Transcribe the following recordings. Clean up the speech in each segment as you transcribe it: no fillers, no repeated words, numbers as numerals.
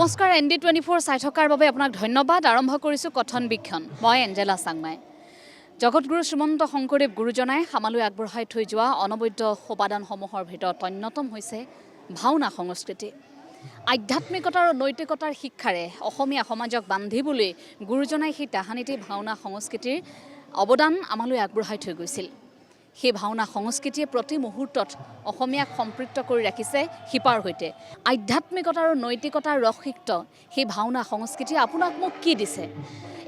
নমস্কাৰ ND24 চাই থকাৰ বাবে আপোনাক ধন্যবাদ। আৰম্ভ কৰিছোঁ কথন বিক্ষণ। মই এঞ্জেলা চাংমাই। জগতগুৰু শ্ৰীমন্ত শংকৰদেৱ গুৰুজনাই সামালৈ আগবঢ়াই থৈ যোৱা অনবদ্য উপাদানসমূহৰ ভিতৰত অন্যতম হৈছে ভাওনা সংস্কৃতি। আধ্যাত্মিকতা আৰু নৈতিকতাৰ শিক্ষাৰে অসমীয়া সমাজক বান্ধিবলৈ গুৰুজনাই সেই তাহানিতে ভাওনা সংস্কৃতিৰ অৱদান আমালৈ আগবঢ়াই থৈ গৈছিল। সেই ভাওনা সংস্কৃতিয়ে প্ৰতি মুহূৰ্তত অসমীয়াক সম্পৃক্ত কৰি ৰাখিছে শিপাৰ সৈতে। আধ্যাত্মিকতা আৰু নৈতিকতাৰ ৰসিক্ত সেই ভাওনা সংস্কৃতিয়ে আপোনাক মোক কি দিছে?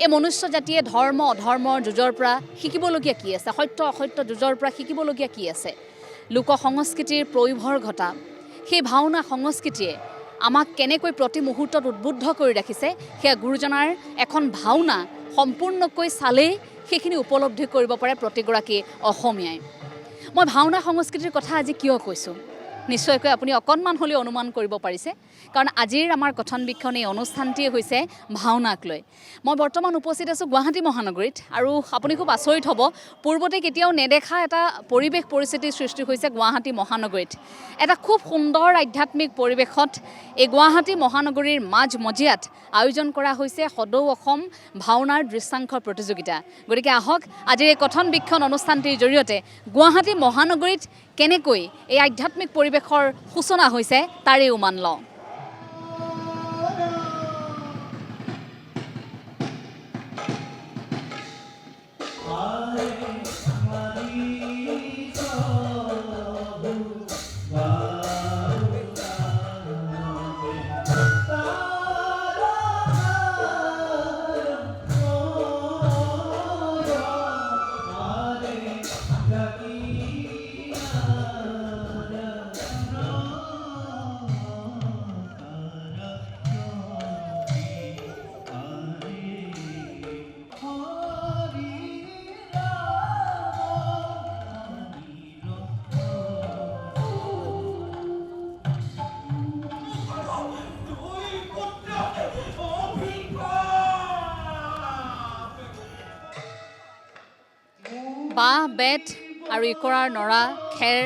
এই মনুষ্য জাতিয়ে ধৰ্ম অধৰ্মৰ যুঁজৰ পৰা শিকিবলগীয়া কি আছে? সত্য অসত্য যুঁজৰ পৰা শিকিবলগীয়া কি আছে? লোক সংস্কৃতিৰ প্ৰয়োভৰ ঘটা সেই ভাওনা সংস্কৃতিয়ে আমাক কেনেকৈ প্ৰতি মুহূৰ্তত উদ্বুদ্ধ কৰি ৰাখিছে, সেয়া গুৰুজনাৰ এখন ভাওনা সম্পূৰ্ণকৈ চালেই সেইখিনি উপলব্ধি কৰিব পাৰে প্ৰতিগৰাকী অসমীয়াই। মই ভাওনা সংস্কৃতিৰ কথা আজি কিয় কৈছোঁ? নিশ্চয়কৈ আপুনি অকণমান হ'লেও অনুমান কৰিব পাৰিছে, কাৰণ আজিৰ আমাৰ কথন বিক্ষণ এই অনুষ্ঠানটিয়ে হৈছে ভাওনাক লৈ। মই বৰ্তমান উপস্থিত আছোঁ গুৱাহাটী মহানগৰীত, আৰু আপুনি খুব আচৰিত হ'ব, পূৰ্বতে কেতিয়াও নেদেখা এটা পৰিৱেশ পৰিস্থিতিৰ সৃষ্টি হৈছে গুৱাহাটী মহানগৰীত। এটা খুব সুন্দৰ আধ্যাত্মিক পৰিৱেশত এই গুৱাহাটী মহানগৰীৰ মাজমজিয়াত আয়োজন কৰা হৈছে সদৌ অসম ভাওনাৰ দৃশ্যাংশৰ প্ৰতিযোগিতা। গতিকে আহক আজিৰ এই কথন বিক্ষণ অনুষ্ঠানটিৰ জৰিয়তে গুৱাহাটী মহানগৰীত কেনেকৈ এই আধ্যাত্মিক পৰিৱেশৰ সূচনা হৈছে তাৰে উমান লওঁ। বাঁহ, বেত আৰু ইকৰাৰ নৰা, খেৰ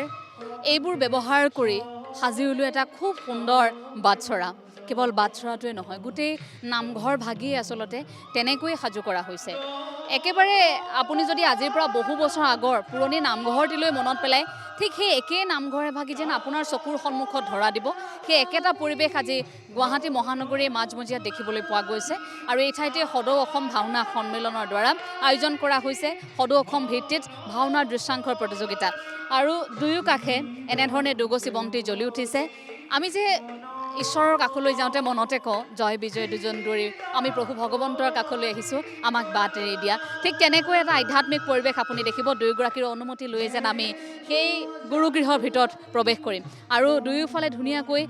এইবোৰ ব্যৱহাৰ কৰি সাজি উলিওৱা এটা খুব সুন্দৰ বাটচৰা। কেৱল বাটচৰাটোৱে নহয়, গোটেই নামঘৰ ভাগিয়ে আচলতে তেনেকৈয়ে সাজু কৰা হৈছে। একেবাৰে আপুনি যদি আজিৰ পৰা বহু বছৰ আগৰ পুৰণি নামঘৰটিলৈ মনত পেলায়, ঠিক সেই একেই নামঘৰ এভাগি যেন আপোনাৰ চকুৰ সন্মুখত ধৰা দিব। সেই একেটা পৰিৱেশ আজি গুৱাহাটী মহানগৰীৰ মাজমজিয়াত দেখিবলৈ পোৱা গৈছে। আৰু এই ঠাইতে সদৌ অসম ভাওনা সন্মিলনৰ দ্বাৰা আয়োজন কৰা হৈছে সদৌ অসম ভিত্তিত ভাওনাৰ দৃশ্যাংশৰ প্ৰতিযোগিতা। আৰু দুয়ো কাষে এনেধৰণে দুগচি বন্তি জ্বলি উঠিছে। আমি যে ঈশ্বৰৰ কাষলৈ যাওঁতে মনতে কওঁ, জয় বিজয় দুজন দৌৰি আমি প্ৰভু ভগৱন্তৰ কাষলৈ আহিছোঁ, আমাক বাট এৰি দিয়া। ঠিক তেনেকৈ এটা আধ্যাত্মিক পৰিৱেশ আপুনি দেখিব। দুয়োগৰাকীৰ অনুমতি লৈ যেন আমি সেই গুৰুগৃহৰ ভিতৰত প্ৰৱেশ কৰিম। আৰু দুয়োফালে ধুনীয়াকৈ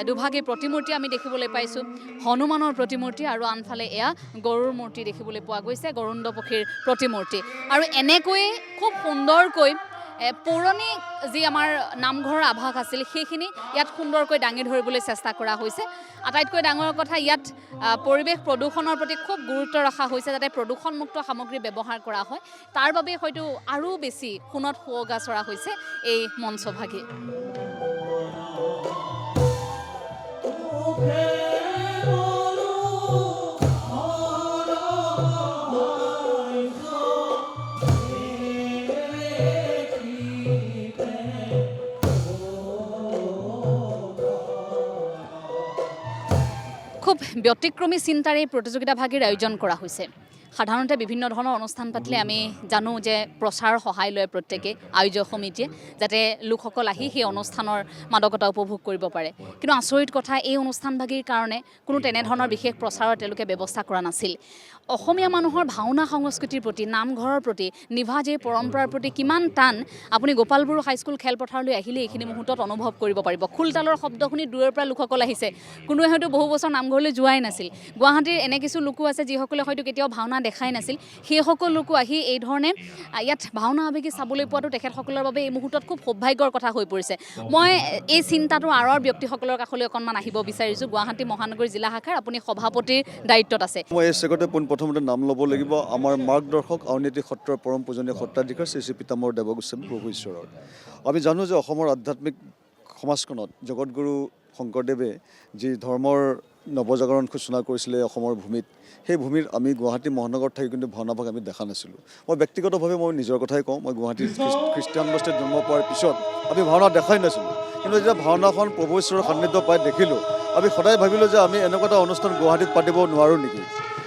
দুভাগী প্ৰতিমূৰ্তি আমি দেখিবলৈ পাইছোঁ। হনুমানৰ প্ৰতিমূৰ্তি আৰু আনফালে এয়া গৰুৰ মূৰ্তি দেখিবলৈ পোৱা গৈছে, গৰুণ্ড পক্ষীৰ প্ৰতিমূৰ্তি। আৰু এনেকৈয়ে খুব সুন্দৰকৈ পুৰণি যি আমাৰ নামঘৰৰ আভাস আছিল সেইখিনি ইয়াত সুন্দৰকৈ দাঙি ধৰিবলৈ চেষ্টা কৰা হৈছে। আটাইতকৈ ডাঙৰ কথা, ইয়াত পৰিৱেশ প্ৰদূষণৰ প্ৰতি খুব গুৰুত্ব ৰখা হৈছে, যাতে প্ৰদূষণমুক্ত সামগ্ৰী ব্যৱহাৰ কৰা হয়। তাৰ বাবে হয়তো আৰু বেছি সোণত সুৱগা চৰা হৈছে এই মঞ্চভাগি। খুব ব্যতিক্ৰমী চিন্তাৰে এই প্ৰতিযোগিতাভাগিৰ আয়োজন কৰা হৈছে। সাধাৰণতে বিভিন্ন ধৰণৰ অনুষ্ঠান পাতিলে আমি জানো যে প্ৰচাৰৰ সহায় লয় প্ৰত্যেকে, আয়োজক সমিতিয়ে, যাতে লোকসকল আহি সেই অনুষ্ঠানৰ মাদকতা উপভোগ কৰিব পাৰে। কিন্তু আচৰিত কথা, এই অনুষ্ঠানভাগিৰ কাৰণে কোনো তেনেধৰণৰ বিশেষ প্ৰচাৰৰ তেওঁলোকে ব্যৱস্থা কৰা নাছিল। অসমীয়া মানুহৰ ভাওনা সংস্কৃতিৰ প্ৰতি, নামঘৰৰ প্ৰতি, নিভাজ এই পৰম্পৰাৰ প্ৰতি কিমান টান আপুনি গোপাল বড়ো হাইস্কুল খেলপথাৰলৈ আহিলে এইখিনি মুহূৰ্তত অনুভৱ কৰিব পাৰিব। খোলতালৰ শব্দ শুনি দূৰৰ পৰা লোকসকল আহিছে। কোনোৱে হয়তো বহু বছৰ নামঘৰলৈ যোৱাই নাছিল। গুৱাহাটীৰ এনে কিছু লোকো আছে যিসকলে হয়তো কেতিয়াও ভাওনা দেখাই নাছিল। সেইসকল লোকো আহি এই ধৰণে ইয়াত ভাওনা আৱেগী চাবলৈ পোৱাটো তেখেতসকলৰ বাবে এই মুহূৰ্তত খুব সৌভাগ্যৰ কথা হৈ পৰিছে। মই এই চিন্তাটোৰ আঁৰৰ ব্যক্তিসকলৰ কাষলৈ অকণমান আহিব বিচাৰিছোঁ। গুৱাহাটী মহানগৰী জিলা শাখাৰ আপুনি সভাপতিৰ দায়িত্বত আছে। মই এই চেগতে পোনপ্ৰথমতে নাম ল'ব লাগিব আমাৰ মাৰ্গদৰ্শক আউনীআটী সত্ৰৰ পৰম পূজনীয় সত্ৰাধিকাৰ শ্ৰী শ্ৰী পীতাম্বৰ দেৱগোস্বামী প্ৰভু ঈশ্বৰৰ। আমি জানো যে অসমৰ আধ্যাত্মিক সমাজখনত জগতগুৰু শংকৰদেৱে যি ধৰ্মৰ নৱজাগৰণ সূচনা কৰিছিলে অসমৰ ভূমিত, সেই ভূমিৰ আমি গুৱাহাটী মহানগৰত থাকি কিন্তু ভাওনাভাগ আমি দেখা নাছিলোঁ। মই ব্যক্তিগতভাৱে মই নিজৰ কথাই কওঁ, মই গুৱাহাটীত খ্ৰীষ্টিয়ান বস্তিত জন্ম পোৱাৰ পিছত আমি ভাওনা দেখাই নাছিলোঁ, কিন্তু যেতিয়া ভাওনাখন প্ৰভু ঈশ্বৰৰ সান্নিধ্য পাই দেখিলোঁ, আমি সদায় ভাবিলোঁ যে আমি এনেকুৱা এটা অনুষ্ঠান গুৱাহাটীত পাতিব নোৱাৰোঁ নেকি।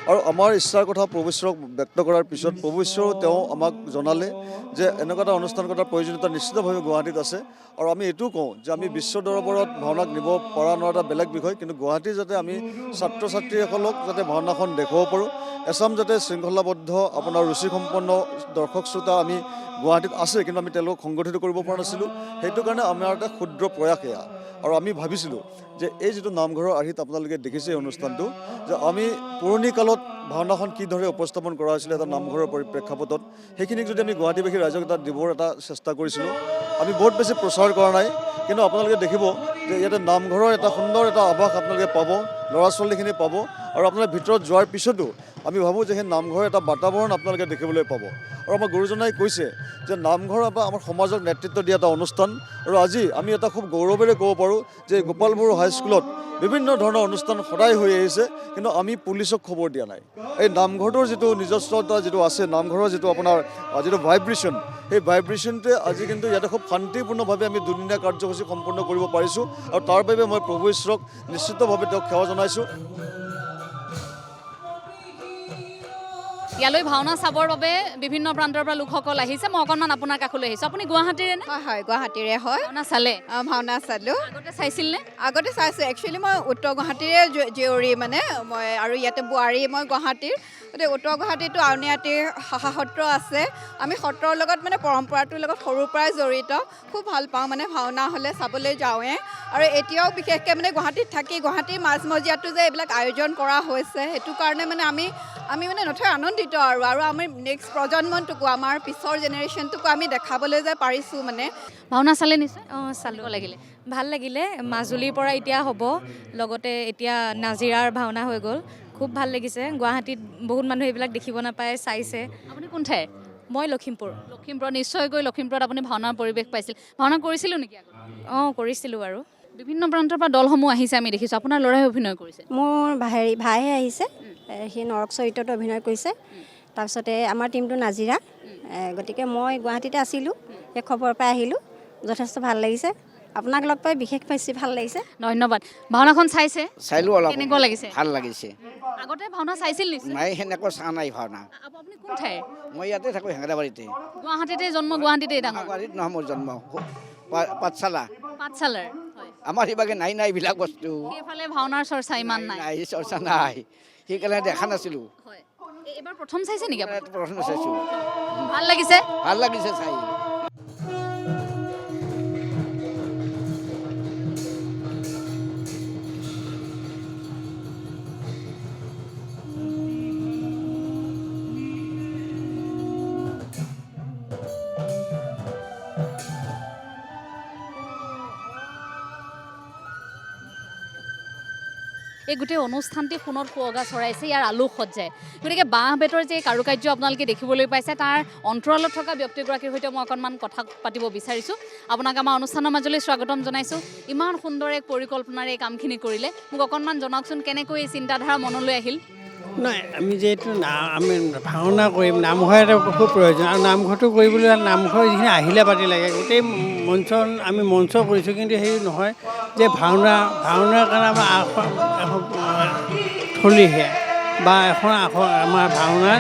আৰু আমাৰ ইচ্ছাৰ কথা প্ৰভু ঈশ্বৰক ব্যক্ত কৰাৰ পিছত প্ৰভু ঈশ্বৰেও তেওঁ আমাক জনালে যে এনেকুৱা এটা অনুষ্ঠান কৰাৰ প্ৰয়োজনীয়তা নিশ্চিতভাৱে গুৱাহাটীত আছে। আৰু আমি এইটোও কওঁ যে আমি বিশ্ব দৰবাৰত ভাওনাক নিব পৰা নোৱাৰা এটা বেলেগ বিষয়, কিন্তু গুৱাহাটীৰ যাতে আমি ছাত্ৰ ছাত্ৰীসকলক যাতে ভাওনাখন দেখুৱাব পাৰোঁ, এচাম যাতে শৃংখলাবদ্ধ আপোনাৰ ৰুচিসম্পন্ন দৰ্শক শ্ৰোতা আমি গুৱাহাটীত আছে, কিন্তু আমি তেওঁলোকক সংগঠিত কৰিব পৰা নাছিলোঁ। সেইটো কাৰণে আমাৰ এটা ক্ষুদ্ৰ প্ৰয়াস এয়া। আৰু আমি ভাবিছিলোঁ যে এই যিটো নামঘৰৰ আৰ্হিত আপোনালোকে দেখিছে এই অনুষ্ঠানটো, যে আমি পুৰণি কালত ভাওনাখন কিদৰে উপস্থাপন কৰা হৈছিলে এটা নামঘৰৰ প্ৰেক্ষাপটত, সেইখিনিক যদি আমি গুৱাহাটীবাসী ৰাইজক এটা দিবৰ এটা চেষ্টা কৰিছিলোঁ। আমি বহুত বেছি প্ৰচাৰ কৰা নাই, কিন্তু আপোনালোকে দেখিব যে ইয়াতে নামঘৰৰ এটা সুন্দৰ এটা আভাস আপোনালোকে পাব, ল'ৰা ছোৱালীখিনি পাব। আৰু আপোনালোকে ভিতৰত যোৱাৰ পিছতো আমি ভাবোঁ যে সেই নামঘৰৰ এটা বাতাবৰণ আপোনালোকে দেখিবলৈ পাব। আৰু আমাৰ গুৰুজনাই কৈছে যে নামঘৰ এটা আমাৰ সমাজক নেতৃত্ব দিয়া এটা অনুষ্ঠান। আৰু আজি আমি এটা খুব গৌৰৱেৰে ক'ব পাৰোঁ যে গোপাল বড়ো হাইস্কুলত বিভিন্ন ধৰণৰ অনুষ্ঠান সদায় হৈ আহিছে, কিন্তু আমি পুলিচক খবৰ দিয়া নাই। এই নামঘৰটোৰ যিটো নিজস্বতা যিটো আছে, নামঘৰৰ যিটো আপোনাৰ যিটো ভাইব্ৰেশ্যন, সেই ভাইব্ৰেশ্যনটোৱে আজি কিন্তু ইয়াতে খুব শান্তিপূৰ্ণভাৱে আমি দুদিনীয়া কাৰ্যসূচী সম্পূৰ্ণ কৰিব পাৰিছোঁ। আৰু তাৰ বাবে মই প্ৰভু ঈশ্বৰক নিশ্চিতভাৱে তেওঁক সেৱা জনাইছোঁ। ইয়ালৈ ভাওনা চাবৰ বাবে বিভিন্ন প্ৰান্তৰ পৰা লোকসকল আহিছে। মই অকণমান আপোনাৰ কাষলৈ আহিছোঁ। আপুনি গুৱাহাটীৰে নে? হয় হয়, গুৱাহাটীৰে হয়। ভাওনা চালে? ভাওনা চালোঁ। আগতে চাইছিল নে? আগতে চাইছোঁ। একচুৱেলি মই উত্তৰ গুৱাহাটীৰে জীয়ৰী, মানে মই আৰু ইয়াতে বোৱাৰী মই গুৱাহাটীৰ। গতিকে উত্তৰ গুৱাহাটীতো আউনীআটীৰ শাখা সত্ৰ আছে। আমি সত্ৰৰ লগত মানে পৰম্পৰাটোৰ লগত সৰুৰ পৰাই জড়িত। খুব ভাল পাওঁ মানে ভাওনা হ'লে চাবলৈ যাওঁৱে। আৰু এতিয়াও বিশেষকৈ মানে গুৱাহাটীত থাকি গুৱাহাটীৰ মাজমজিয়াটো যে এইবিলাক আয়োজন কৰা হৈছে, সেইটো কাৰণে মানে আমি মানে নথৈ আনন্দিত। আৰু আমি নেক্সট প্ৰজন্মটোকো, আমাৰ পিছৰ জেনেৰেশ্যনটোকো আমি দেখাবলৈ যে পাৰিছোঁ মানে। ভাওনা চালে নিশ্চয়? চালোঁ। লাগিলে? ভাল লাগিলে। মাজুলীৰ পৰা এতিয়া হ'ব, লগতে এতিয়া নাজিৰাৰ ভাওনা হৈ গ'ল। খুব ভাল লাগিছে। গুৱাহাটীত বহুত মানুহে এইবিলাক দেখিব নাপায়, চাইছে। আপুনি কোন ঠাইৰ? মই লখিমপুৰ। লখিমপুৰত নিশ্চয়কৈ লখিমপুৰত আপুনি ভাওনাৰ পৰিৱেশ পাইছিল। ভাওনা কৰিছিলোঁ নেকি আগত? কৰিছিলোঁ বাৰু। বিভিন্ন প্ৰান্তৰ পৰা দলসমূহ আহিছে আমি দেখিছোঁ। আপোনাৰ ল'ৰাই অভিনয় কৰিছে? মোৰ ভাইহে আহিছে, সি নৰক চৰিত্ৰত অভিনয় কৰিছে। তাৰপিছতে আমাৰ টীমটো নাজিৰা, গতিকে মই গুৱাহাটীতে আছিলোঁ, সেই খবৰ পাই আহিলোঁ। যথেষ্ট ভাল লাগিছে, আপোনাক লগ পাই বিশেষ বেছি ভাল লাগিছে। ধন্যবাদ। ভাওনাখন চাইছে? চাইলোঁ অলপ। কেনেকুৱা লাগিছে? ভাল লাগিছে। আগতে ভাওনা চাইছিল নিশ্চয়? নাই, সেনেকৈ চোৱা নাই ভাওনা। আপুনি কোন ঠাইৰ? মই ইয়াতে থাকোঁ, হেঙেৰাবাৰীতে। গুৱাহাটীতে জন্ম, গুৱাহাটীতে ডাঙৰ? গুৱাহাটীত নহয় মোৰ জন্ম, পাঠশালা। পাঠশালাৰ? হয়। আমাৰ সিভাগে নাই এইবিলাক বস্তু। সেইফালে ভাওনাৰ চৰ্চা ইমান নাই? নাই, চৰ্চা নাই, সেইকাৰণে দেখা নাছিলোঁ। হয়। এইবাৰ প্ৰথম চাইছে নেকি আপুনি? প্ৰশ্ন চাইছোঁ। ভাল লাগিছে? ভাল লাগিছে চাই। এই গোটেই অনুষ্ঠানটি সোণত সুৱগা চৰাইছে ইয়াৰ আলোকসজ্জাই। গতিকে বাঁহ বেতৰ যে কাৰুকাৰ্য আপোনালোকে দেখিবলৈ পাইছে, তাৰ অন্তৰালত থকা ব্যক্তিগৰাকীৰ সৈতে মই অকণমান কথা পাতিব বিচাৰিছোঁ। আপোনাক আমাৰ অনুষ্ঠানৰ মাজলৈ স্বাগতম জনাইছোঁ। ইমান সুন্দৰ এক পৰিকল্পনাৰে এই কামখিনি কৰিলে, মোক অকণমান জনাওকচোন কেনেকৈ এই চিন্তাধাৰা মনলৈ আহিল? নাই, আমি যিহেতু আমি ভাওনা কৰিম, নামঘৰ এটা খুব প্ৰয়োজন। আৰু নামঘৰটো কৰিবলৈ নামঘৰ যিখিনি আহিলা পাতি লাগে, গোটেই আমি মঞ্চ কৰিছোঁ, কিন্তু হেৰি নহয় যে ভাওনাৰ কাৰণে আমাৰ থলীহে বা এখন আমাৰ ভাওনাৰ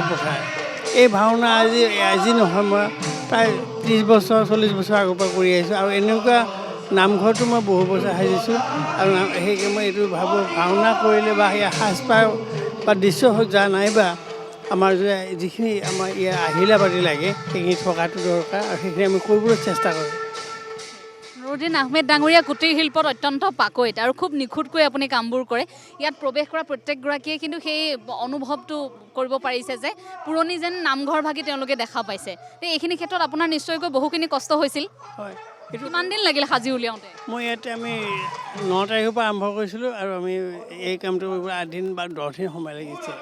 প্ৰচাৰ। এই ভাওনা আজি নহয়, মই প্ৰায় 30 বছৰ 40 বছৰ আগৰ পৰা কৰি আহিছোঁ। আৰু এনেকুৱা নামঘৰটো মই বহু বছৰ সাজিছোঁ। আৰু সেইকে মই এইটো ভাবোঁ, ভাওনা কৰিলে বা সেই সাজপাৰ বা দৃশ্য সজ্জা নাইবা আমাৰ যিখিনি আমাৰ ইয়াৰ আহিলা পাতি লাগে, সেইখিনি থকাটো দৰকাৰ। আৰু সেইখিনি আমি কৰিবলৈ চেষ্টা কৰোঁ। নুৰুদ্দিন আহমেদ ডাঙৰীয়া কুটীৰ শিল্পত অত্যন্ত পাকৈত আৰু খুব নিখুঁতকৈ আপুনি কামবোৰ কৰে। ইয়াত প্ৰৱেশ কৰা প্ৰত্যেকগৰাকীয়ে কিন্তু সেই অনুভৱটো কৰিব পাৰিছে যে পুৰণি যেন নামঘৰ ভাগি তেওঁলোকে দেখা পাইছে। এইখিনি ক্ষেত্ৰত আপোনাৰ নিশ্চয়কৈ বহুখিনি কষ্ট হৈছিল। হয়, কিমান দিন লাগিল সাজি উলিয়াওঁতে? মই ইয়াতে আমি 9 তাৰিখৰ পৰা আৰম্ভ কৰিছিলোঁ, আৰু আমি এই কামটো কৰিবলৈ 8 দিন বা 10 দিন সময় লাগিছে।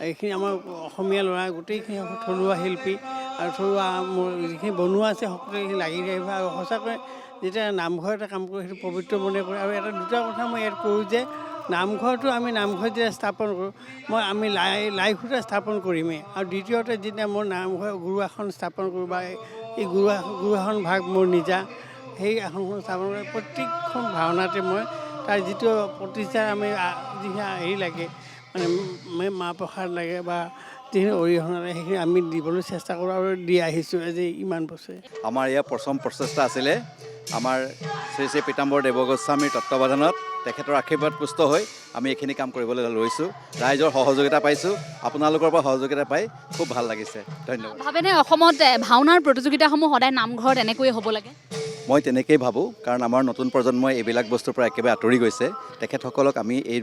এইখিনি আমাৰ অসমীয়া ল'ৰা গোটেইখিনি থলুৱা শিল্পী আৰু থলুৱা মোৰ যিখিনি বনোৱা আছে সকলোখিনি লাগি থাকিব। আৰু সঁচাকৈ যেতিয়া নামঘৰ এটা কাম কৰোঁ, সেইটো পবিত্ৰ মনে কৰে। আৰু দুটা কথা মই ইয়াত কৰোঁ যে নামঘৰটো আমি নামঘৰ যেতিয়া স্থাপন কৰোঁ আমি লাই খুঁটা স্থাপন কৰিমেই আৰু দ্বিতীয়তে যেতিয়া মোৰ নামঘৰ গুৰু আসন স্থাপন কৰোঁ বা এই গুৰু আসন ভাগ মোৰ নিজা সেই আসনখন স্থাপন কৰি প্ৰত্যেকখন ভাওনাতে মই তাৰ যিটো প্ৰতিষ্ঠা আমি যিখিনি হেৰি লাগে মানে মাহ প্ৰসাদ লাগে বা যিখিনি অৰিহণা লাগে সেইখিনি আমি দিবলৈ চেষ্টা কৰোঁ আৰু দি আহিছোঁ আজি ইমান বছৰে। আমাৰ ইয়াৰ প্ৰথম প্ৰচেষ্টা আছিলে আমাৰ শ্ৰী শ্ৰী পীতাম্বৰ দেৱগোস্বামীৰ তত্বাৱধানত তেখেতৰ আশীৰ্বাদ পুষ্ট হৈ আমি এইখিনি কাম কৰিবলৈ লৈছোঁ। ৰাইজৰ সহযোগিতা পাইছোঁ, আপোনালোকৰ পৰা সহযোগিতা পাই খুব ভাল লাগিছে। ধন্যবাদ। ভাবেনে অসমত ভাওনাৰ প্ৰতিযোগিতাসমূহ সদায় নামঘৰত এনেকৈয়ে হ'ব লাগে? মই তেনেকেই ভাবোঁ, কাৰণ আমাৰ নতুন প্ৰজন্মই এইবিলাক বস্তুৰ পৰা একেবাৰে আঁতৰি গৈছে। তেখেতসকলক আমি এই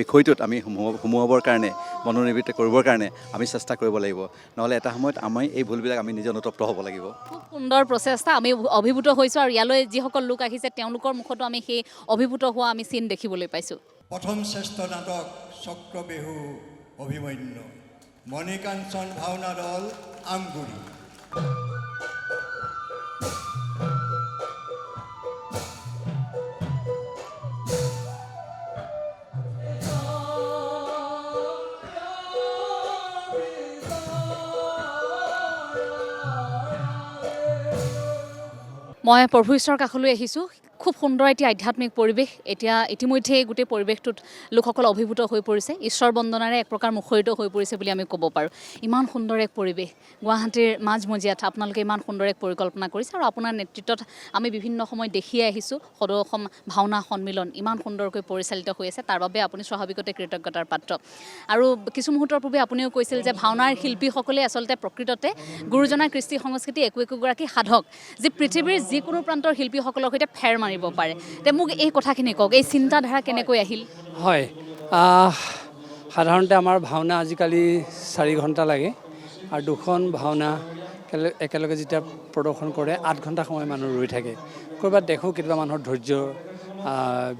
বিষয়টোত আমি সোমোৱাবৰ কাৰণে, মনোনিৱেশ কৰিবৰ কাৰণে আমি চেষ্টা কৰিব লাগিব। নহ'লে এটা সময়ত আমি এই ভুলবিলাক আমি নিজে অনুতপ্ত হ'ব লাগিব। খুব সুন্দৰ প্ৰচেষ্টা, আমি অভিভূত হৈছোঁ আৰু ইয়ালৈ যিসকল লোক আহিছে তেওঁলোকৰ মুখতো আমি সেই অভিভূত হোৱা আমি চিন দেখিবলৈ পাইছোঁ। প্ৰথম শ্ৰেষ্ঠ নাটক চক্ৰবেহু অভিমন্যু, মণিকাঞ্চন ভাওনা দল আমগুৰি। মই প্ৰভু ঈশ্বৰৰ কাষলৈ আহিছোঁ। খুব সুন্দৰ এটি আধ্যাত্মিক পৰিৱেশ। এতিয়া ইতিমধ্যে গোটেই পৰিৱেশটোত লোকসকল অভিভূত হৈ পৰিছে, ঈশ্বৰ বন্দনাৰে এক প্ৰকাৰ মুখৰিত হৈ পৰিছে বুলি আমি ক'ব পাৰোঁ। ইমান সুন্দৰ এক পৰিৱেশ গুৱাহাটীৰ মাজমজিয়াত আপোনালোকে ইমান সুন্দৰ এক পৰিকল্পনা কৰিছে আৰু আপোনাৰ নেতৃত্বত আমি বিভিন্ন সময়ত দেখিয়ে আহিছোঁ সদৌ অসম ভাওনা সন্মিলন ইমান সুন্দৰকৈ পৰিচালিত হৈ আছে। তাৰ বাবে আপুনি স্বাভাৱিকতে কৃতজ্ঞতাৰ পাত্ৰ। আৰু কিছু মুহূৰ্তৰ পূৰ্বে আপুনিও কৈছিল যে ভাওনাৰ শিল্পীসকলে আচলতে প্ৰকৃততে গুৰুজনাৰ কৃষ্টি সংস্কৃতি একোগৰাকী সাধক, যি পৃথিৱীৰ যিকোনো প্ৰান্তৰ শিল্পীসকলৰ সৈতে ফেৰ মাৰিব পাৰে। তে মোক এই কথাখিনি কওক, এই চিন্তাধাৰা কেনেকৈ আহিল? হয়, সাধাৰণতে আমাৰ ভাওনা আজিকালি 4 ঘণ্টা লাগে আৰু 2খন ভাওনা একেলগে যেতিয়া প্ৰদৰ্শন কৰে 8 ঘণ্টা সময় মানুহ ৰৈ থাকে। ক'ৰবাত দেখোঁ কেতিয়াবা মানুহৰ ধৈৰ্য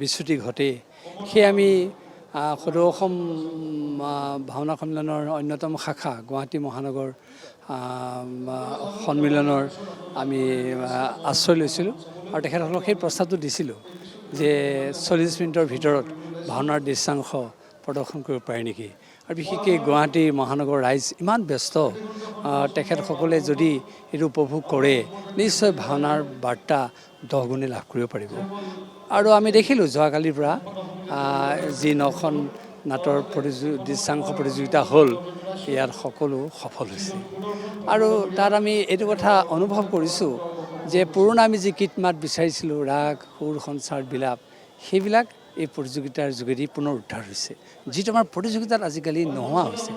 বিচ্যুতি ঘটে। সেয়ে আমি সদৌ অসম ভাওনা সন্মিলনৰ অন্যতম শাখা গুৱাহাটী মহানগৰ সন্মিলনৰ আমি আশ্ৰয় লৈছিলোঁ আৰু তেখেতসকলক সেই প্ৰস্তাৱটো দিছিলোঁ যে 40 মিনিটৰ ভিতৰত ভাওনাৰ দৃশ্যাংশ প্ৰদৰ্শন কৰিব পাৰে নেকি। আৰু বিশেষকৈ গুৱাহাটী মহানগৰ ৰাইজ ইমান ব্যস্ত, তেখেতসকলে যদি এইটো উপভোগ কৰে নিশ্চয় ভাওনাৰ বাৰ্তা 10 গুণে লাভ কৰিব পাৰিব। আৰু আমি দেখিলোঁ যোৱাকালিৰ পৰা যি 9খন নাটৰ দৃশ্যাংশ প্ৰতিযোগিতা হ'ল, ইয়াত সকলো সফল হৈছে। আৰু তাত আমি এইটো কথা অনুভৱ কৰিছোঁ যে পুৰণা আমি যি গীত মাত বিচাৰিছিলোঁ, ৰাগ সুৰ সঞ্চাৰ বিলাপ, সেইবিলাক এই প্ৰতিযোগিতাৰ যোগেদি পুনৰ উদ্ধাৰ হৈছে, যিটো আমাৰ প্ৰতিযোগিতাত আজিকালি নোহোৱা হৈছে।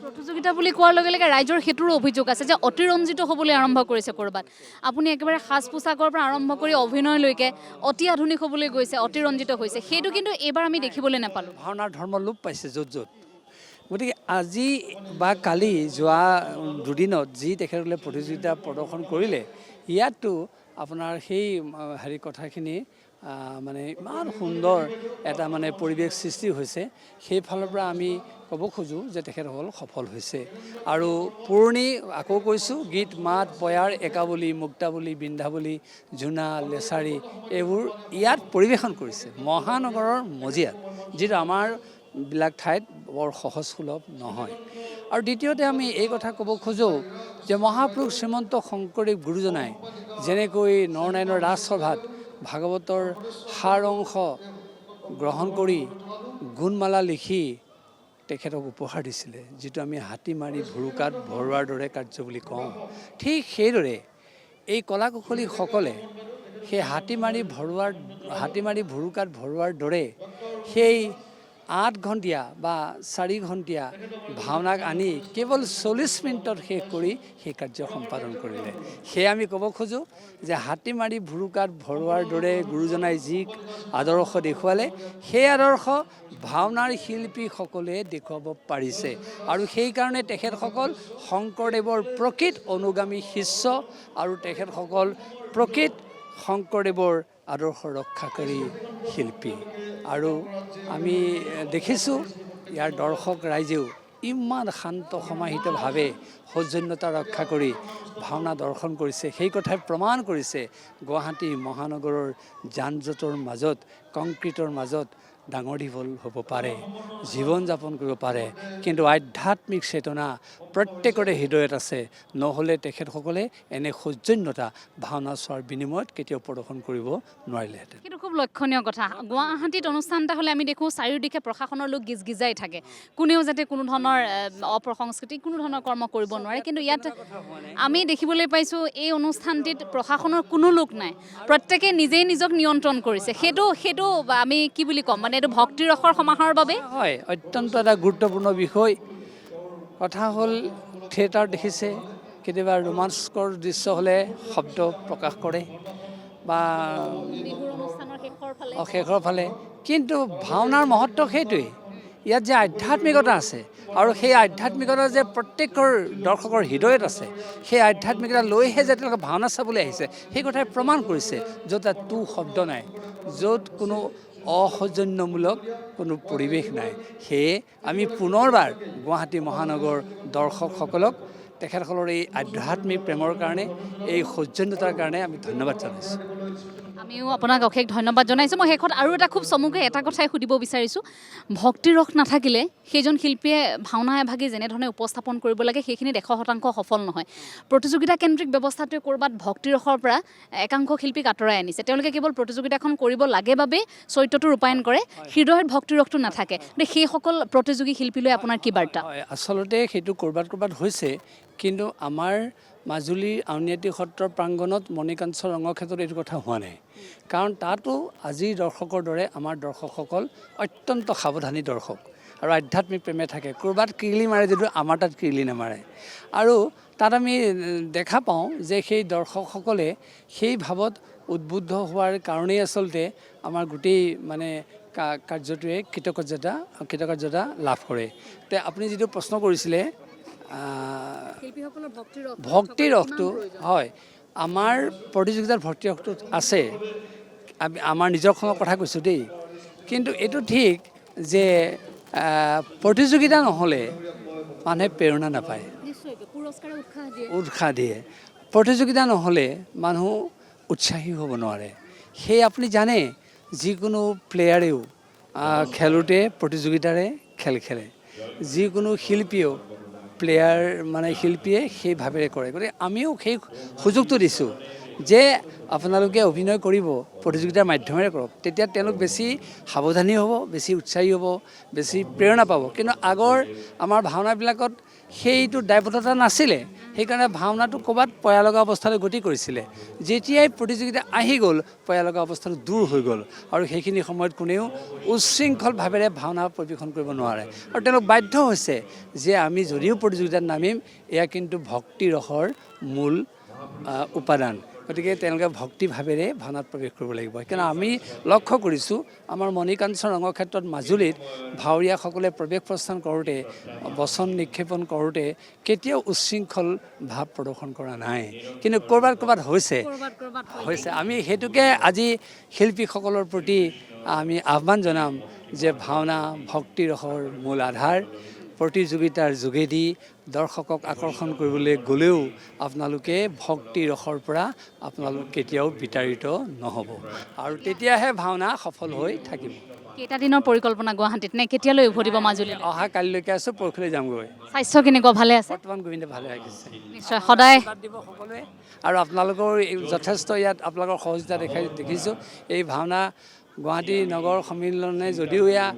প্ৰতিযোগিতা বুলি কোৱাৰ লগে লগে ৰাইজৰ সেইটোৰো অভিযোগ আছে যে অতিৰঞ্জিত হ'বলৈ আৰম্ভ কৰিছে ক'ৰবাত। আপুনি একেবাৰে সাজ পোছাকৰ পৰা আৰম্ভ কৰি অভিনয়লৈকে অতি আধুনিক হ'বলৈ গৈছে, অতিৰঞ্জিত হৈছে। সেইটো কিন্তু এইবাৰ আমি দেখিবলৈ নাপালোঁ। ভাওনাৰ ধৰ্ম লোপ পাইছে য'ত য'ত। গতিকে আজি বা কালি যোৱা দুদিনত যি তেখেতসকলে প্ৰতিযোগিতা প্ৰদৰ্শন কৰিলে, ইয়াতো আপোনাৰ সেই কথাখিনি মানে ইমান সুন্দৰ এটা মানে পৰিৱেশ সৃষ্টি হৈছে। সেইফালৰ পৰা আমি ক'ব খোজোঁ যে তেখেতসকল সফল হৈছে। আৰু পুৰণি আকৌ কৈছোঁ গীত মাত পয়াৰ একাবলি মুক্তাবলী বৃন্দাবলী জোনা লেচাৰী এইবোৰ ইয়াত পৰিৱেশন কৰিছে মহানগৰৰ মজিয়াত, যিটো আমাৰ বিলাক ঠাইত বৰ সহজ সুলভ নহয়। আৰু দ্বিতীয়তে আমি এই কথা ক'ব খোজোঁ যে মহাপুৰুষ শ্ৰীমন্ত শংকৰদেৱ গুৰুজনাই যেনেকৈ নৰনাৰায়ণৰ ৰাজসভাত ভাগৱতৰ সাৰ অংশ গ্ৰহণ কৰি গুণমালা লিখি তেখেতক উপহাৰ দিছিলে, যিটো আমি হাতী মাৰি ভুৰুকাত ভৰোৱাৰ দৰে কাৰ্য বুলি কওঁ। ঠিক সেইদৰে এই কলা কুশলীসকলে সেই হাতী মাৰি ভুৰুকাত ভৰোৱাৰ দৰে সেই 8 ঘণ্টীয়া বা 4 ঘণ্টীয়া ভাওনাক আনি কেৱল 40 মিনিটত শেষ কৰি সেই কাৰ্য সম্পাদন কৰিলে। সেয়ে আমি ক'ব খোজোঁ যে হাতী মাৰি ভুৰুকাত ভৰোৱাৰ দৰে গুৰুজনাই যি আদৰ্শ দেখুৱালে, সেই আদৰ্শ ভাওনাৰ শিল্পীসকলে দেখুৱাব পাৰিছে। আৰু সেইকাৰণে তেখেতসকল শংকৰদেৱৰ প্ৰকৃত অনুগামী শিষ্য আৰু তেখেতসকল প্ৰকৃত শংকৰদেৱৰ আদৰ্শ ৰক্ষাকাৰী শিল্পী। আৰু আমি দেখিছোঁ ইয়াৰ দৰ্শক ৰাইজেও ইমান শান্ত সমাহিতভাৱে সৌজন্যতা ৰক্ষা কৰি ভাওনা দৰ্শন কৰিছে। সেই কথাই প্ৰমাণ কৰিছে গুৱাহাটী মহানগৰৰ যান জঁটৰ মাজত, কংক্ৰিটৰ মাজত ডাঙৰ দীঘল হ'ব পাৰে, জীৱন যাপন কৰিব পাৰে, কিন্তু আধ্যাত্মিক চেতনা প্ৰত্যেকৰে হৃদয়ত আছে, নহ'লে তেখেতসকলে এনে সৌজন্যতা ভাওনা চোৱাৰ বিনিময়ত কেতিয়াও প্ৰদৰ্শন কৰিব নোৱাৰিলেহেঁতেন। কিন্তু খুব লক্ষণীয় কথা, গুৱাহাটীত অনুষ্ঠান এটা হ'লে আমি দেখোঁ চাৰিওদিশে প্ৰশাসনৰ লোক গিজগিজাই থাকে, কোনেও যাতে কোনো ধৰণৰ অপ্ৰসংস্কৃতিক কোনো ধৰণৰ কৰ্ম কৰিব নোৱাৰে। কিন্তু ইয়াত আমি দেখিবলৈ পাইছোঁ এই অনুষ্ঠানটিত প্ৰশাসনৰ কোনো লোক নাই, প্ৰত্যেকে নিজেই নিজক নিয়ন্ত্ৰণ কৰিছে। সেইটো আমি কি বুলি ক'ম, মানে এইটো ভক্তি ৰসৰ সমাহাৰৰ বাবে হয়, অত্যন্ত এটা গুৰুত্বপূৰ্ণ বিষয়। কথা হ'ল থিয়েটাৰ দেখিছে, কেতিয়াবা ৰোমাঞ্চকৰ দৃশ্য হ'লে শব্দ প্ৰকাশ কৰে বা শেষৰ ফালে, কিন্তু ভাওনাৰ মহত্ব সেইটোৱেই, ইয়াত যে আধ্যাত্মিকতা আছে আৰু সেই আধ্যাত্মিকতা যে প্ৰত্যেকৰ দৰ্শকৰ হৃদয়ত আছে, সেই আধ্যাত্মিকতা লৈহে যে তেওঁলোকে ভাওনা চাবলৈ আহিছে, সেই কথাই প্ৰমাণ কৰিছে। য'ত তু শব্দ নাই, য'ত কোনো অসৌজন্যমূলক কোনো পৰিৱেশ নাই। সেয়ে আমি পুনৰবাৰ গুৱাহাটী মহানগৰ দৰ্শকসকলক তেখেতসকলৰ এই আধ্যাত্মিক প্ৰেমৰ কাৰণে, এই সৌজন্যতাৰ কাৰণে আমি ধন্যবাদ জনাইছোঁ। আমিও আপোনাক অশেষ ধন্যবাদ জনাইছোঁ। মই শেষত আৰু এটা খুব চমুকৈ এটা কথাই সুধিব বিচাৰিছোঁ, ভক্তিৰস নাথাকিলে সেইজন শিল্পীয়ে ভাওনা এভাগি যেনেধৰণে উপস্থাপন কৰিব লাগে সেইখিনি 100% সফল নহয়। প্ৰতিযোগিতা কেন্দ্ৰিক ব্যৱস্থাটোৱে ক'ৰবাত ভক্তিৰসৰ পৰা একাংশ শিল্পীক আঁতৰাই আনিছে। তেওঁলোকে কেৱল প্ৰতিযোগিতাখন কৰিব লাগে বাবে চৰিত্ৰটো ৰূপায়ণ কৰে, হৃদয়ত ভক্তিৰসটো নাথাকে। গতিকে সেইসকল প্ৰতিযোগী শিল্পীলৈ আপোনাৰ কি বাৰ্তা? হয়, আচলতে সেইটো ক'ৰবাত হৈছে, কিন্তু আমাৰ মাজুলীৰ আউনীআটী সত্ৰৰ প্ৰাংগণত মণিকাঞ্চ ৰঙৰ ক্ষেত্ৰত এইটো কথা হোৱা নাই। কাৰণ তাতো আজিৰ দৰ্শকৰ দৰে আমাৰ দৰ্শকসকল অত্যন্ত সাৱধানী দৰ্শক আৰু আধ্যাত্মিক প্ৰেমে থাকে। ক'ৰবাত কিৰিলি মাৰে যদিও আমাৰ তাত কিৰিলি নামাৰে। আৰু তাত আমি দেখা পাওঁ যে সেই দৰ্শকসকলে সেই ভাৱত উদ্বুদ্ধ হোৱাৰ কাৰণেই আচলতে আমাৰ গোটেই মানে কাৰ্যটোৱে কৃতকাৰ্যতা লাভ কৰে। তে আপুনি যিটো প্ৰশ্ন কৰিছিলে, ভক্তি ৰসটো হয়, আমাৰ প্ৰতিযোগিতাত ভক্তি ৰসটো আছে। আমাৰ নিজৰখনৰ কথা কৈছোঁ দেই, কিন্তু এইটো ঠিক যে প্ৰতিযোগিতা নহ'লে মানুহে প্ৰেৰণা নাপায়, উৎসাহ দিয়ে। প্ৰতিযোগিতা নহ'লে মানুহ উৎসাহী হ'ব নোৱাৰে। সেই আপুনি জানে, যিকোনো প্লেয়াৰেও খেলোঁতে প্ৰতিযোগিতাৰে খেল খেলে, যিকোনো শিল্পীয়েও শিল্পীয়ে সেই ভাৱেৰে কৰে। গতিকে আমিও সেই সুযোগটো দিছোঁ যে আপোনালোকে অভিনয় কৰিব, প্ৰতিযোগিতাৰ মাধ্যমেৰে কৰক, তেতিয়া তেওঁলোক বেছি সাৱধানী হ'ব, বেছি উৎসাহী হ'ব, বেছি প্ৰেৰণা পাব। কিন্তু আগৰ আমাৰ ভাওনাবিলাকত সেইটো দায়বদ্ধতা নাছিলে, সেইকাৰণে ভাওনাটো ক'ৰবাত পয়া লগা অৱস্থালৈ গতি কৰিছিলে। যেতিয়াই প্ৰতিযোগিতা আহি গ'ল, পয়া লগা অৱস্থাটো দূৰ হৈ গ'ল আৰু সেইখিনি সময়ত কোনেও উচ্ছৃংখলভাৱেৰে ভাওনা পৰিৱেশন কৰিব নোৱাৰে। আৰু তেওঁলোক বাধ্য হৈছে যে আমি যদিও প্ৰতিযোগিতাত নামিম, এয়া কিন্তু ভক্তি ৰসৰ মূল উপাদান। গতিকে তেওঁলোকে ভক্তিভাৱেৰে ভাওনাত প্ৰৱেশ কৰিব লাগিব। কিন্তু আমি লক্ষ্য কৰিছোঁ, আমাৰ মণিকাঞ্চন ৰঙৰ ক্ষেত্ৰত মাজুলীত ভাৱৰীয়াসকলে প্ৰৱেশ প্ৰস্থান কৰোঁতে, বচন নিক্ষেপণ কৰোঁতে কেতিয়াও উচ্ছৃংখল ভাৱ প্ৰদৰ্শন কৰা নাই। কিন্তু ক'ৰবাত হৈছে। আমি সেইটোকে আজি শিল্পীসকলৰ প্ৰতি আমি আহ্বান জনাম যে ভাওনা ভক্তি ৰসৰ মূল আধাৰ। প্ৰতিযোগিতাৰ যোগেদি দৰ্শকক আকৰ্ষণ কৰিবলৈ গ'লেও আপোনালোকে ভক্তি ৰসৰ পৰা আপোনালোক কেতিয়াও বিতাড়িত নহ'ব, আৰু তেতিয়াহে ভাওনা সফল হৈ থাকিব। কেইটা দিনৰ পৰিকল্পনা গুৱাহাটীত, নে কেতিয়ালৈ উভতিব মাজুলী? অহা কালিলৈকে আছোঁ, পৰহিলৈ যামগৈ। স্বাস্থ্য কেনেকুৱা, ভালে আছে? বৰ্তমান গোবিন্দে ভালে ৰাখিছে, নিশ্চয় সদায় দিব সকলোৱে। আৰু আপোনালোকৰ যথেষ্ট ইয়াত আপোনালোকৰ সহযোগিতা দেখিছোঁ। এই ভাওনা গুৱাহাটী নগৰ সন্মিলনে যদিও এয়া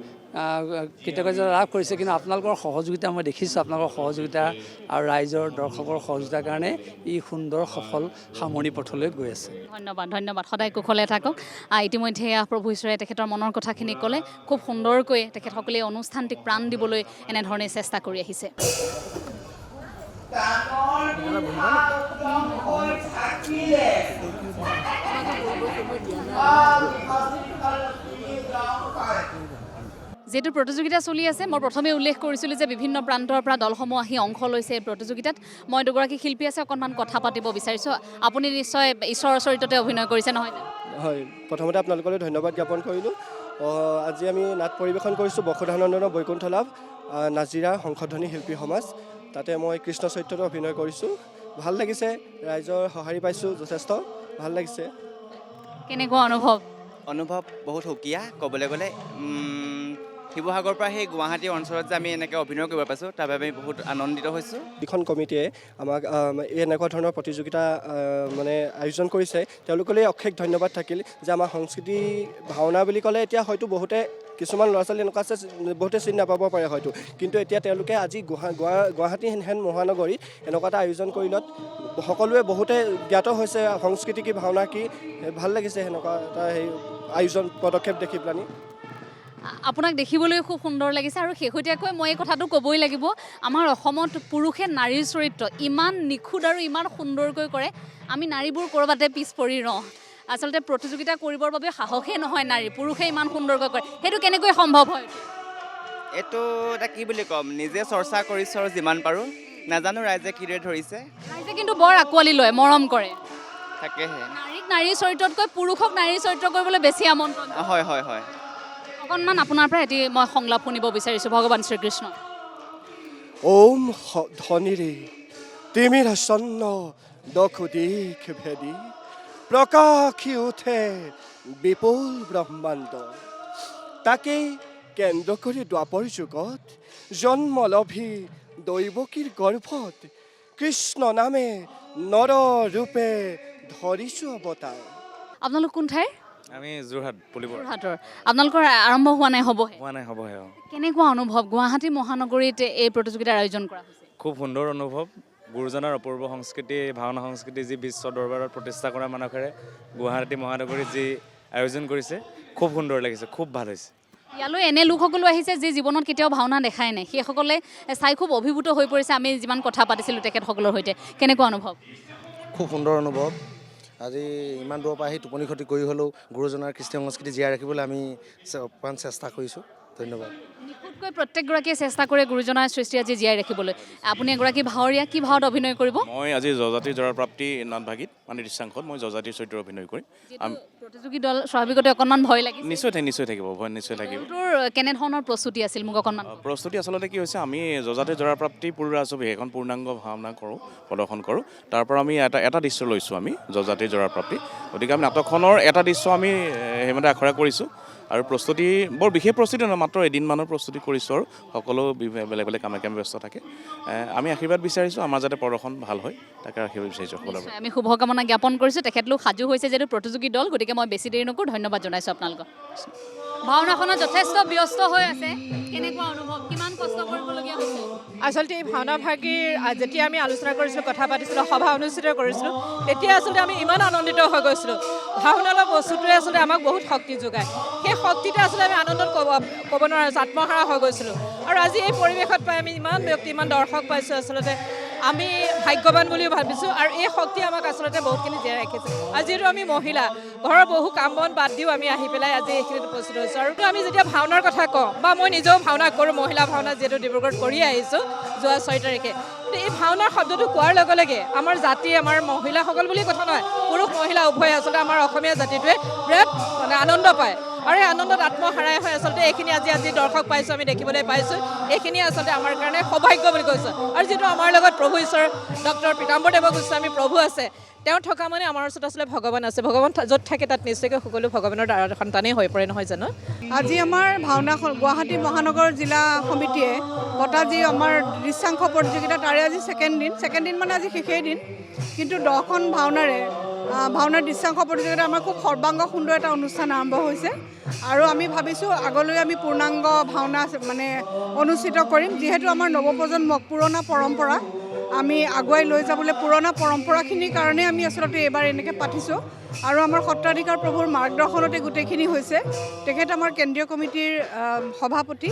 কৃতজ্ঞতা লাভ কৰিছে, কিন্তু আপোনালোকৰ সহযোগিতা মই দেখিছোঁ, আপোনালোকৰ সহযোগিতা আৰু ৰাইজৰ দৰ্শকৰ সহযোগিতাৰ কাৰণে ই সুন্দৰ সফল সামৰণি পথলৈ গৈ আছে। ধন্যবাদ, সদায় কুশলে থাকক। ইতিমধ্যে প্ৰভু ঈশ্বৰে তেখেতৰ মনৰ কথাখিনি ক'লে, খুব সুন্দৰকৈ তেখেতসকলে অনুষ্ঠানটিক প্ৰাণ দিবলৈ এনেধৰণে চেষ্টা কৰি আহিছে। যিহেতু প্ৰতিযোগিতা চলি আছে, মই প্ৰথমে উল্লেখ কৰিছিলোঁ যে বিভিন্ন প্ৰান্তৰ পৰা দলসমূহ আহি অংশ লৈছে এই প্ৰতিযোগিতাত। মই দুগৰাকী শিল্পী আছে, অকণমান কথা পাতিব বিচাৰিছোঁ। আপুনি নিশ্চয় ঈশ্বৰৰ চৰিত্ৰতে অভিনয় কৰিছে, নহয়? হয়, প্ৰথমতে আপোনালোকলৈ ধন্যবাদ জ্ঞাপন কৰিলোঁ। আজি আমি নাট পৰিৱেশন কৰিছোঁ বসুধানন্দনৰ বৈকুণ্ঠ লাভ নাজিৰা সংশোধনী শিল্পী সমাজ। তাতে মই কৃষ্ণ চৰিত্ৰতে অভিনয় কৰিছোঁ। ভাল লাগিছে, ৰাইজৰ সঁহাৰি পাইছোঁ, যথেষ্ট ভাল লাগিছে। কেনেকুৱা অনুভৱ? অনুভৱ বহুত সুকীয়া ক'বলৈ গ'লে শিৱসাগৰৰ পৰা সেই গুৱাহাটী অঞ্চলত যে আমি এনেকৈ অভিনয় কৰিব পাইছোঁ তাৰ বাবে আমি বহুত আনন্দিত হৈছোঁ। যিখন কমিটিয়ে আমাক এই এনেকুৱা ধৰণৰ প্ৰতিযোগিতা মানে আয়োজন কৰিছে তেওঁলোকলৈ অশেষ ধন্যবাদ থাকিল যে আমাৰ সংস্কৃতি ভাওনা বুলি ক'লে এতিয়া হয়তো বহুতে কিছুমান ল'ৰা ছোৱালী এনেকুৱা আছে বহুতে চিনি নাপাব পাৰে হয়তো, কিন্তু এতিয়া তেওঁলোকে আজি গুৱাহাটী হেন মহানগৰীত এনেকুৱা এটা আয়োজন কৰিলত সকলোৱে বহুতে জ্ঞাত হৈছে সংস্কৃতি কি ভাওনা কি। ভাল লাগিছে সেনেকুৱা এটা সেই আয়োজন পদক্ষেপ দেখি পেলানি। আপোনাক দেখিবলৈ খুব সুন্দৰ লাগিছে আৰু শেহতীয়াকৈ মই এই কথাটো ক'বই লাগিব, আমাৰ অসমত পুৰুষে নাৰীৰ চৰিত্ৰ ইমান নিখুঁত আৰু ইমান সুন্দৰকৈ কৰে, আমি নাৰীবোৰ ক'ৰবাতে পিছ পৰি ৰওঁ। আচলতে প্ৰতিযোগিতা কৰিবৰ বাবে সাহসেই নহয় নাৰী, পুৰুষে ইমান সুন্দৰকৈ কৰে, সেইটো কেনেকৈ সম্ভৱ হয়? এইটো এটা কি বুলি ক'ম, নিজে চৰ্চা কৰিছোঁ আৰু যিমান পাৰোঁ, নাজানো ৰাইজে কিদৰে ধৰিছে। ৰাইজে কিন্তু বৰ আঁকোৱালি লয়, মৰম কৰে। তাকেহে নাৰীক নাৰীৰ চৰিত্ৰতকৈ পুৰুষক নাৰীৰ চৰিত্ৰ কৰিবলৈ বেছি আমন্ত্ৰণ। হয় হয় হয়। অকণমান আপোনাৰ পৰা এটি মই সংলাপ শুনিব বিচাৰিছোঁ ভগৱান শ্ৰীকৃষ্ণ। ওম ধনিৰে তিমিৰ চন্ন দখ দিশ ভেদি প্ৰকাশি উঠে বিপুল ব্ৰহ্মাণ্ড, তাকেই কেন্দ্ৰ কৰি দ্বাপৰ যুগত জন্মলভী দৈৱকীৰ গৰ্ভত কৃষ্ণ নামে নৰ ৰূপে ধৰিছোঁ অৱতাৰ। আপোনালোক কোন ঠাইৰ? আমি যোৰহাট পুলিবৰ। যোৰহাটৰ। আপোনালোকৰ আৰম্ভ হোৱা নাই, হ'বহে? হোৱা নাই, হ'বহে। কেনেকুৱা অনুভৱ গুৱাহাটী মহানগৰীত এই প্ৰতিযোগিতাৰ আয়োজন কৰা হৈছে? খুব সুন্দৰ অনুভৱ। গুৰুজনাৰ অপূৰ্ব সংস্কৃতি, ভাওনা সংস্কৃতি যি বিশ্ব দৰবাৰত প্ৰতিষ্ঠা কৰা মানসেৰে গুৱাহাটী মহানগৰীত যি আয়োজন কৰিছে খুব সুন্দৰ লাগিছে, খুব ভাল হৈছে। ইয়ালৈ এনে লোকসকলো আহিছে যি জীৱনত কেতিয়াও ভাওনা দেখাই নাই, সেইসকলে চাই খুব অভিভূত হৈ পৰিছে। আমি যিমান কথা পাতিছিলোঁ তেখেতসকলৰ সৈতে, কেনেকুৱা অনুভৱ? খুব সুন্দৰ অনুভৱ। আজি ইমান দূৰৰ পৰা আহি টোপনি ক্ষতি কৰি হ'লেও গুৰুজনাৰ কৃষ্টি সংস্কৃতি জীয়াই ৰাখিবলৈ আমি প্ৰাণ চেষ্টা কৰিছোঁ। ধন্যবাদ। নিখুঁতকৈ প্ৰত্যেকগৰাকীয়ে চেষ্টা কৰে গুৰুজনাৰ সৃষ্টি আজি জীয়াই ৰাখিবলৈ। আপুনি এগৰাকী ভাৱৰীয়া, কি ভাৱত অভিনয় কৰিব? মই আজি যজাতিৰ জৰাৰ প্ৰাপ্তি নাটভাগীত মানে দৃশ্যাংশত মই যজাতিৰ চৰিত্ৰত অভিনয় কৰিম। প্ৰতিযোগী দল স্বাভাৱিকতে অকণমান ভয় লাগিছে? নিশ্চয় থাকিব, ভয় নিশ্চয় থাকিব। তোৰ কেনেধৰণৰ প্ৰস্তুতি আছিল মোক অকণমান? প্ৰস্তুতি আচলতে কি হৈছে, আমি যজাতিৰ জৰাৰ প্ৰাপ্তি পূৰ্ণৰাজছবি সেইখন পূৰ্ণাংগ ভাওনা কৰোঁ, প্ৰদৰ্শন কৰোঁ। তাৰ পৰা আমি এটা দৃশ্য লৈছোঁ আমি যজাতিৰ জৰাৰ প্ৰাপ্তি। গতিকে আমি নাটকখনৰ এটা দৃশ্য আমি সেইমতে আখৰা কৰিছোঁ আৰু প্ৰস্তুতি বৰ বিশেষ প্ৰস্তুতি নহয়, মাত্ৰ এদিনমানৰ প্ৰস্তুতি কৰিছোঁ আৰু সকলো বেলেগ বেলেগ কামে ব্যস্ত থাকে। আমি আশীৰ্বাদ বিচাৰিছোঁ আমাৰ যাতে প্ৰদৰ্শন ভাল হয়, তাকে আশীৰ্বাদ বিচাৰিছোঁ সকলোৰে। আমি শুভকামনা জ্ঞাপন কৰিছোঁ। তেখেতলোক সাজু হৈছে যিহেতু প্ৰতিযোগী দল, গতিকে মই বেছি দেৰি নকৰোঁ, ধন্যবাদ জনাইছোঁ আপোনালোকক। ভাওনাখনত যথেষ্ট ব্যস্ত হৈ আছে, কেনেকুৱা অনুভৱ, কিমান কষ্ট কৰিবলগীয়া হৈছে? আচলতে এই ভাওনা ভাগীৰ যেতিয়া আমি আলোচনা কৰিছিলোঁ, কথা পাতিছিলোঁ, সভা অনুষ্ঠিত কৰিছিলোঁ, তেতিয়া আচলতে আমি ইমান আনন্দিত হৈ গৈছিলোঁ। ভাওনা লোৱা বস্তুটোৱে আচলতে আমাক বহুত শক্তি যোগায়। সেই শক্তিটো আচলতে আমি আনন্দত ক'ব নোৱাৰা আত্মহাৰা হৈ গৈছিলোঁ। আৰু আজি এই পৰিৱেশত পাই আমি ইমান ব্যক্তি, ইমান দৰ্শক পাইছোঁ, আচলতে আমি ভাগ্যৱান বুলিও ভাবিছোঁ। আৰু এই শক্তি আমাক আচলতে বহুতখিনি জীয়াই ৰাখিছে। আৰু যিহেতু আমি মহিলা, ঘৰৰ বহু কাম বন বাদ দিও আমি আহি পেলাই আজি এইখিনিত উপস্থিত হৈছোঁ। আৰু আমি যেতিয়া ভাওনাৰ কথা কওঁ, বা মই নিজেও ভাওনা কৰোঁ, মহিলা ভাওনা যিহেতু ডিব্ৰুগড়ত কৰি আহিছোঁ যোৱা 6 তাৰিখে, এই ভাওনাৰ শব্দটো কোৱাৰ লগে লগে আমাৰ জাতি, আমাৰ মহিলাসকল বুলি কথা নহয়, পুৰুষ মহিলা উভয়ে আচলতে আমাৰ অসমীয়া জাতিটোৱে বিৰাট মানে আনন্দ পায়। আৰু এই আনন্দত আত্মহাৰাই হৈ আচলতে এইখিনি আজি দৰ্শক পাইছোঁ, আমি দেখিবলৈ পাইছোঁ, এইখিনি আচলতে আমাৰ কাৰণে সৌভাগ্য বুলি কৈছোঁ। আৰু যিটো আমাৰ লগত প্ৰভু ঈশ্বৰ ডক্টৰ পীতাম্বৰদেৱ গোস্বামী প্ৰভু আছে, তেওঁ থকা মানে আমাৰ ওচৰত আচলতে ভগৱান আছে। ভগৱান য'ত থাকে তাত নিশ্চয়কৈ সকলো ভগৱানৰ সন্তানেই হৈ পৰে, নহয় জানো? আজি আমাৰ ভাওনাখন গুৱাহাটী মহানগৰ জিলা সমিতিয়ে পতা যি আমাৰ দৃশ্যাংশ প্ৰতিযোগিতা, তাৰে আজি ছেকেণ্ড দিন মানে আজি শেষেই দিন, কিন্তু 10খন ভাওনাৰ দৃশ্যাংশ প্ৰতিযোগিতা আমাৰ খুব সৰ্বাংগ সুন্দৰ এটা অনুষ্ঠান আৰম্ভ হৈছে। আৰু আমি ভাবিছোঁ আগলৈ আমি পূৰ্ণাংগ ভাওনা মানে অনুষ্ঠিত কৰিম, যিহেতু আমাৰ নৱপ্ৰজন্মক পুৰণা পৰম্পৰা আমি আগুৱাই লৈ যাবলৈ, পুৰণা পৰম্পৰাখিনিৰ কাৰণে আমি আচলতে এইবাৰ এনেকৈ পাতিছোঁ। আৰু আমাৰ সত্ৰাধিকাৰ প্ৰভুৰ মাৰ্গদৰ্শনতে গোটেইখিনি হৈছে। তেখেত আমাৰ কেন্দ্ৰীয় কমিটিৰ সভাপতি,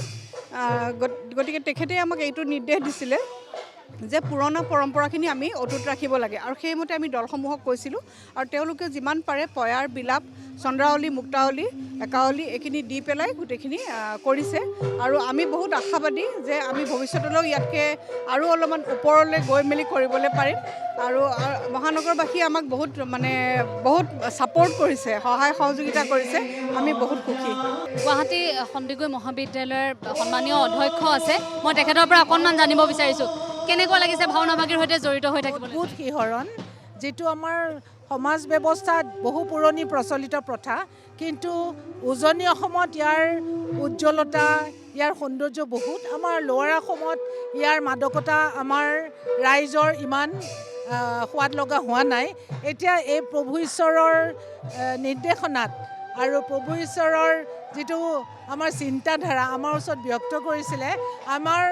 গতিকে তেখেতে আমাক এইটো নিৰ্দেশ দিছিলে যে পুৰণা পৰম্পৰাখিনি আমি অটুট ৰাখিব লাগে। আৰু সেইমতে আমি দলসমূহক কৈছিলোঁ, আৰু তেওঁলোকে যিমান পাৰে পয়াৰ, বিলাপ, চন্দ্ৰাৱলী, মুক্তাৱলী, একাৱলী এইখিনি দি পেলাই গোটেইখিনি কৰিছে। আৰু আমি বহুত আশাবাদী যে আমি ভৱিষ্যতলৈও ইয়াতকৈ আৰু অলপমান ওপৰলৈ গৈ মেলি কৰিবলৈ পাৰিম। আৰু মহানগৰবাসীয়ে আমাক বহুত ছাপোৰ্ট কৰিছে, সহায় সহযোগিতা কৰিছে, আমি বহুত সুখী। গুৱাহাটী সন্দিকৈ মহাবিদ্যালয়ৰ সন্মানীয় অধ্যক্ষ আছে, মই তেখেতৰ পৰা অকণমান জানিব বিচাৰিছোঁ, কেনেকুৱা লাগিছে ভাওনা ভাগীৰ সৈতে জড়িত হৈ থাকিব? বহুত শিহৰণ, যিটো আমাৰ সমাজ ব্যৱস্থাত বহু পুৰণি প্ৰচলিত প্ৰথা, কিন্তু উজনি অসমত ইয়াৰ উজ্জ্বলতা, ইয়াৰ সৌন্দৰ্য বহুত। আমাৰ লোৱাৰ অসমত ইয়াৰ মাদকতা আমাৰ ৰাইজৰ ইমান সোৱাদ লগা হোৱা নাই। এতিয়া এই প্ৰভু ঈশ্বৰৰ নিৰ্দেশনাত আৰু প্ৰভু ঈশ্বৰৰ যিটো আমাৰ চিন্তাধাৰা আমাৰ ওচৰত ব্যক্ত কৰিছিলে, আমাৰ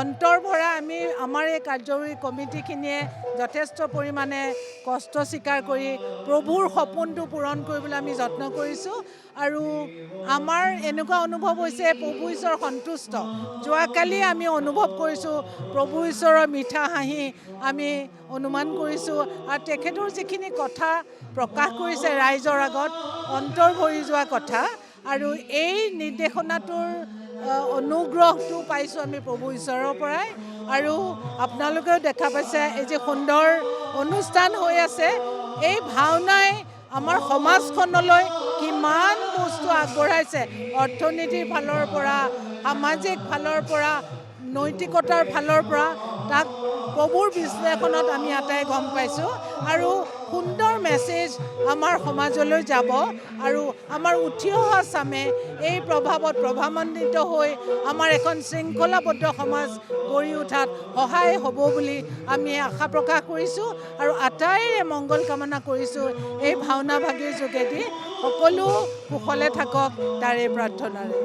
অন্তৰ ভৰা আমি আমাৰ এই কাৰ্যকৰী কমিটিখিনিয়ে যথেষ্ট পৰিমাণে কষ্ট স্বীকাৰ কৰি প্ৰভুৰ সপোনটো পূৰণ কৰিবলৈ আমি যত্ন কৰিছোঁ। আৰু আমাৰ এনেকুৱা অনুভৱ হৈছে প্ৰভু ঈশ্বৰ সন্তুষ্ট। যোৱাকালি আমি অনুভৱ কৰিছোঁ প্ৰভু ঈশ্বৰৰ মিঠা হাঁহি আমি অনুমান কৰিছোঁ, আৰু তেখেতৰ যিখিনি কথা প্ৰকাশ কৰিছে ৰাইজৰ আগত, অন্তৰ ভৰি যোৱা কথা। আৰু এই নিৰ্দেশনাটোৰ অনুগ্ৰহটো পাইছোঁ আমি প্ৰভু ঈশ্বৰৰ পৰাই। আৰু আপোনালোকেও দেখা পাইছে এই যে সুন্দৰ অনুষ্ঠান হৈ আছে, এই ভাওনাই আমাৰ সমাজখনলৈ কিমান বস্তু আগবঢ়াইছে, অৰ্থনীতিৰ ফালৰ পৰা, সামাজিক ফালৰ পৰা, নৈতিকতাৰ ফালৰ পৰা, তাক প্ৰভুৰ বিশ্লেষণত আমি আটাই গম পাইছোঁ। আৰু সুন্দৰ মেছেজ আমাৰ সমাজলৈ যাব, আৰু আমাৰ উঠি অহা চামে এই প্ৰভাৱত প্ৰভাৱান্বিত হৈ আমাৰ এখন শৃংখলাবদ্ধ সমাজ গঢ়ি উঠাত সহায় হ'ব বুলি আমি আশা প্ৰকাশ কৰিছোঁ। আৰু আটাইৰে মংগল কামনা কৰিছোঁ এই ভাওনা ভাগিৰ যোগেদি। সকলো কুশলে থাকক তাৰে প্ৰাৰ্থনাৰে।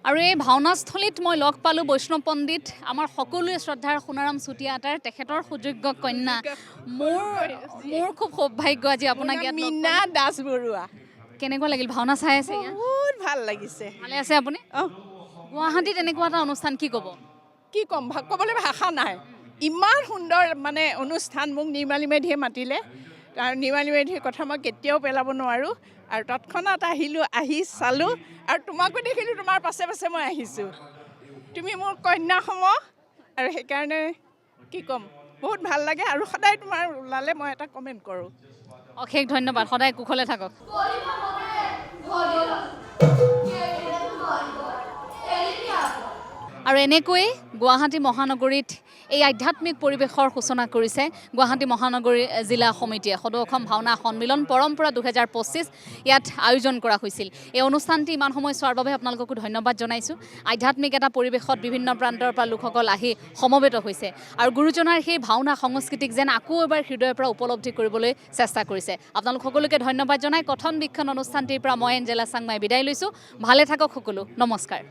আৰু এই ভাওনাস্থলীত মই লগ পালোঁ বৈষ্ণৱ পণ্ডিত, আমাৰ সকলোৱে শ্ৰদ্ধাৰ সোণাৰাম চুতীয়া আটাৰ, তেখেতৰ সুযোগ্য কন্যা। মোৰ খুব সৌভাগ্য আজি আপোনাক ইয়াত। মীনা দাস বৰুৱা। কেনেকুৱা লাগিল ভাওনা চাই আছে? বহুত ভাল লাগিছে। ভালে আছে আপুনি? গুৱাহাটীত এনেকুৱা এটা অনুষ্ঠান, কি ক'ব? কি ক'ম, ক'বলৈ ভাষা নাই। ইমান সুন্দৰ মানে অনুষ্ঠান। মোক নিৰ্মালী মেধিয়ে মাতিলে, আৰু নিৰ্মালী মেধিৰ কথা মই কেতিয়াও পেলাব নোৱাৰোঁ। আৰু তৎক্ষণাত আহিলোঁ, আহি চালোঁ, আৰু তোমাকো দেখিলোঁ, তোমাৰ পাছে পাছে মই আহিছোঁ। তুমি মোৰ কন্যা সম, আৰু সেইকাৰণে কি ক'ম, বহুত ভাল লাগে। আৰু সদায় তোমাৰ ওলালে মই এটা কমেণ্ট কৰোঁ। অশেষ ধন্যবাদ, সদায় কুশলে থাকক। আৰু এনেকৈয়ে গুৱাহাটী মহানগৰীত এই আধ্যাত্মিক পৰিৱেশৰ সূচনা কৰিছে গুৱাহাটী মহানগৰী জিলা সমিতিয়ে। সদৌ অসম ভাওনা সন্মিলন পৰম্পৰা 2025 ইয়াত আয়োজন কৰা হৈছিল। এই অনুষ্ঠানটি ইমান সময় চোৱাৰ বাবে আপোনালোককো ধন্যবাদ জনাইছোঁ। আধ্যাত্মিক এটা পৰিৱেশত বিভিন্ন প্ৰান্তৰ পৰা লোকসকল আহি সমবেত হৈছে, আৰু গুৰুজনাৰ সেই ভাওনা সংস্কৃতিক যেন আকৌ এবাৰ হৃদয়ৰ পৰা উপলব্ধি কৰিবলৈ চেষ্টা কৰিছে। আপোনালোক সকলোকে ধন্যবাদ জনাই কথন বীক্ষণ অনুষ্ঠানটিৰ পৰা মই এঞ্জেলা চাংমাই বিদায় লৈছোঁ। ভালে থাকক সকলো, নমস্কাৰ।